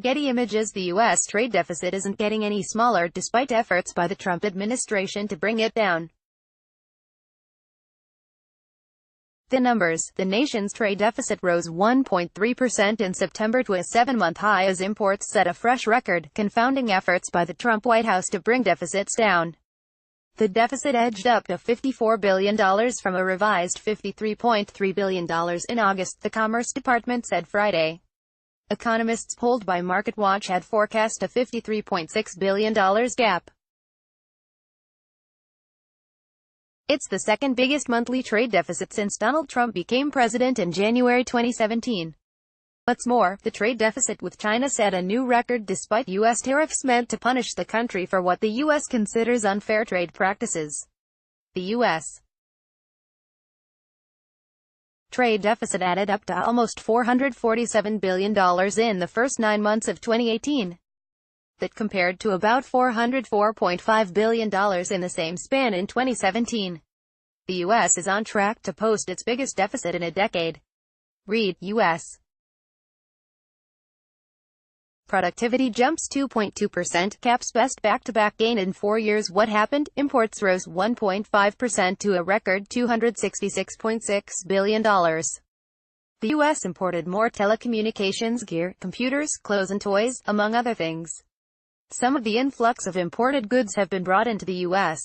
Getty Images The U.S. trade deficit isn't getting any smaller despite efforts by the Trump administration to bring it down. The numbers: the nation's trade deficit rose 1.3% in September to a 7-month high as imports set a fresh record, confounding efforts by the Trump White House to bring deficits down. The deficit edged up to $54 billion from a revised $53.3 billion in August, the Commerce Department said Friday. Economists polled by MarketWatch had forecast a $53.6 billion gap. It's the second biggest monthly trade deficit since Donald Trump became president in January 2017. What's more, the trade deficit with China set a new record despite U.S. tariffs meant to punish the country for what the U.S. considers unfair trade practices. The U.S. trade deficit added up to almost $447 billion in the first 9 months of 2018. That compared to about $404.5 billion in the same span in 2017. The U.S. is on track to post its biggest deficit in a decade. Read, U.S. productivity jumps 2.2%, caps best back-to-back gain in 4 years. What happened? Imports rose 1.5% to a record $266.6 billion. The U.S. imported more telecommunications gear, computers, clothes and toys, among other things. Some of the influx of imported goods have been brought into the U.S.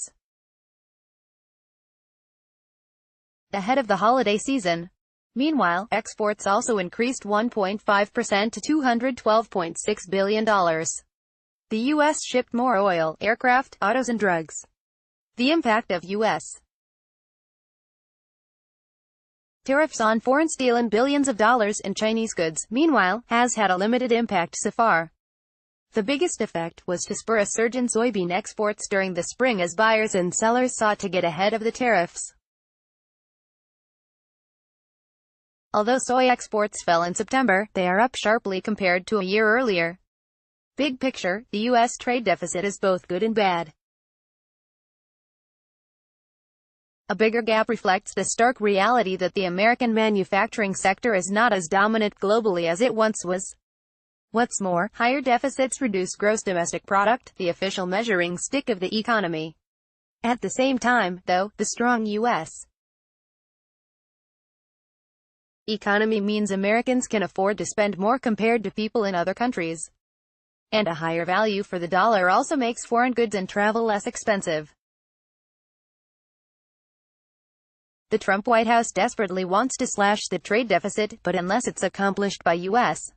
ahead of the holiday season. Meanwhile, exports also increased 1.5% to $212.6 billion. The U.S. shipped more oil, aircraft, autos and drugs. The impact of U.S. tariffs on foreign steel and billions of dollars in Chinese goods, meanwhile, has had a limited impact so far. The biggest effect was to spur a surge in soybean exports during the spring as buyers and sellers sought to get ahead of the tariffs. Although soy exports fell in September, they are up sharply compared to a year earlier. Big picture, the U.S. trade deficit is both good and bad. A bigger gap reflects the stark reality that the American manufacturing sector is not as dominant globally as it once was. What's more, higher deficits reduce gross domestic product, the official measuring stick of the economy. At the same time, though, the strong U.S. economy means Americans can afford to spend more compared to people in other countries. And a higher value for the dollar also makes foreign goods and travel less expensive. The Trump White House desperately wants to slash the trade deficit, but unless it's accomplished by U.S.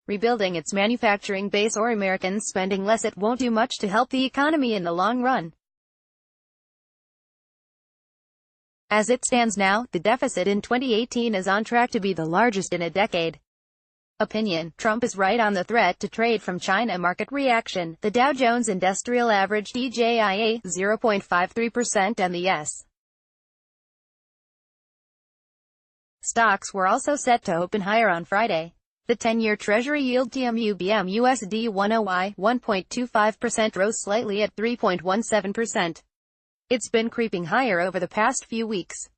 rebuilding its manufacturing base or Americans spending less, it won't do much to help the economy in the long run. As it stands now, the deficit in 2018 is on track to be the largest in a decade. Opinion: Trump is right on the threat to trade from China. Market reaction: the Dow Jones Industrial Average DJIA 0.53% and the S. stocks were also set to open higher on Friday. The 10-year Treasury yield TMUBM USD 10Y 1.25% rose slightly at 3.17%. It's been creeping higher over the past few weeks.